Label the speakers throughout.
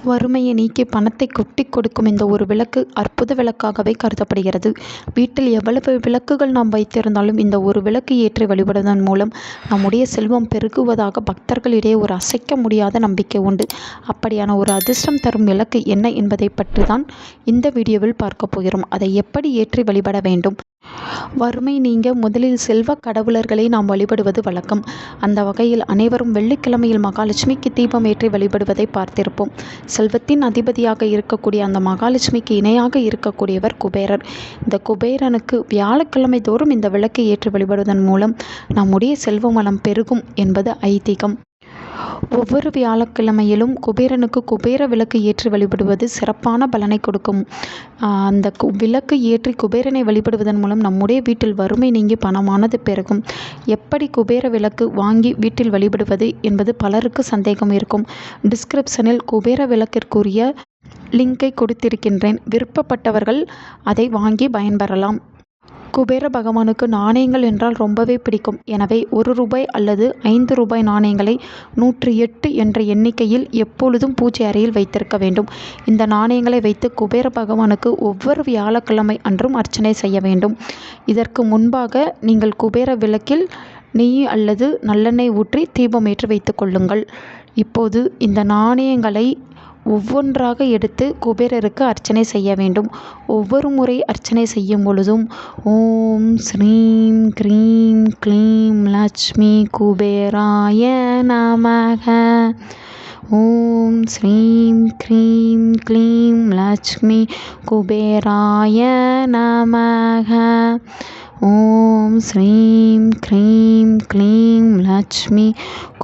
Speaker 1: வறுமையை நீக்கி பணத்தை கொட்டிக் கொடுக்கும் இந்த ஒரு விளக்கு அற்புத விளக்காகவே கருதப்படுகிறது. வீட்டில் எவ்வளவு விளக்குகள் நாம் வைத்திருந்தாலும் இந்த ஒரு விளக்கு ஏற்றி வழிபடுவதன் மூலம் நம்முடைய செல்வம் பெருகுவதாக பக்தர்களிடையே ஒரு அசைக்க முடியாத நம்பிக்கை உண்டு. அப்படியான ஒரு அதிர்ஷ்டம் தரும் விளக்கு என்ன என்பதை பற்றி தான் இந்த வீடியோவில் பார்க்க போகிறோம். அதை எப்படி ஏற்றி வழிபட வேண்டும்? வறுமை நீங்க முதலில் செல்வ கடவுளர்களை நாம் வழிபடுவது வழக்கம். அந்த வகையில் அனைவரும் வெள்ளிக்கிழமையில் மகாலட்சுமிக்கு தீபம் ஏற்றி வழிபடுவதை பார்த்திருப்போம். செல்வத்தின் அதிபதியாக இருக்கக்கூடிய அந்த மகாலட்சுமிக்கு இணையாக இருக்கக்கூடியவர் குபேரர். இந்த குபேரனுக்கு வியாழக்கிழமை தோறும் இந்த விளக்கை ஏற்றி வழிபடுவதன் மூலம் நம்முடைய செல்வ வளம் பெருகும் என்பது ஐதீகம். ஒவ்வொரு வியாழக்கிழமையிலும் குபேரனுக்கு குபேர விளக்கு ஏற்றி வழிபடுவது சிறப்பான பலனை கொடுக்கும். அந்த விளக்கு ஏற்றி குபேரனை வழிபடுவதன் மூலம் நம்முடைய வீட்டில் வறுமை நீங்கி பணமானது பெருகும். எப்படி குபேர விளக்கு வாங்கி வீட்டில் வழிபடுவது என்பது பலருக்கு சந்தேகம் இருக்கும். டிஸ்கிரிப்ஷனில் குபேர விளக்கிற்குரிய லிங்கை கொடுத்திருக்கின்றேன். விருப்பப்பட்டவர்கள் அதை வாங்கி பயன்பெறலாம். குபேர பகவானுக்கு நாணயங்கள் என்றால் ரொம்பவே பிடிக்கும். எனவே ரூபாய் அல்லது ரூபாய் நாணயங்களை 108 என்ற எண்ணிக்கையில் எப்பொழுதும் பூஜை அறையில் வைத்திருக்க வேண்டும். இந்த நாணயங்களை வைத்து குபேர பகவானுக்கு ஒவ்வொரு வியாழக்கிழமை அன்றும் அர்ச்சனை செய்ய வேண்டும். இதற்கு முன்பாக நீங்கள் குபேர விளக்கில் நெய் அல்லது நல்லெண்ணெய் ஊற்றி தீபம் ஏற்றி வைத்துக் கொள்ளுங்கள். இப்போது இந்த நாணயங்களை ஒவ்வொன்றாக எடுத்து குபேரருக்கு அர்ச்சனை செய்ய வேண்டும். ஒவ்வொரு முறை அர்ச்சனை செய்யும் பொழுதும் ஓம் ஸ்ரீம் க்ரீம் க்ளீம் லட்சுமி குபேராய நமக, ஓம் ஸ்ரீம் க்ரீம் க்ளீம் லட்சுமி குபேராய நமக, ஓம் ஸ்ரீம் க்ரீம் க்ளீம் லட்சுமி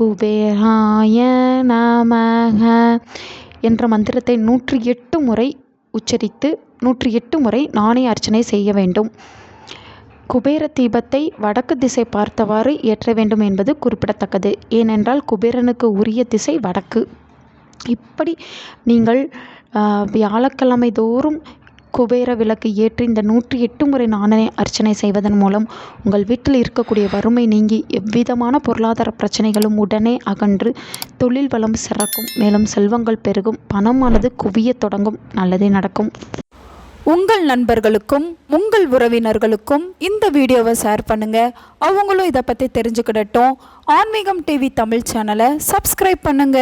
Speaker 1: குபேராய நமக என்ற மந்திரத்தை 108 முறை உச்சரித்து 108 முறை நாணய அர்ச்சனை செய்ய வேண்டும். குபேர தீபத்தை வடக்கு திசை பார்த்தவாறு ஏற்ற வேண்டும் என்பது குறிப்பிடத்தக்கது. ஏனென்றால் குபேரனுக்கு உரிய திசை வடக்கு. இப்படி நீங்கள் வியாழக்கிழமை தோறும் குபேர விளக்கு ஏற்றி இந்த 108 முறை நாணய அர்ச்சனை செய்வதன் மூலம் உங்கள் வீட்டில் இருக்கக்கூடிய வறுமை நீங்கி எவ்விதமான பொருளாதார பிரச்சனைகளும் உடனே அகன்று தொழில் வளம் சிறக்கும். மேலும் செல்வங்கள் பெருகும். பணமானது குவிய தொடங்கும். நல்லதே நடக்கும்.
Speaker 2: உங்கள் நண்பர்களுக்கும் உங்கள் உறவினர்களுக்கும் இந்த வீடியோவை ஷேர் பண்ணுங்க. அவங்களும் இதை பற்றி தெரிஞ்சுக்கிடட்டும். ஆன்மீகம் டிவி தமிழ் சேனலை சப்ஸ்கிரைப் பண்ணுங்க.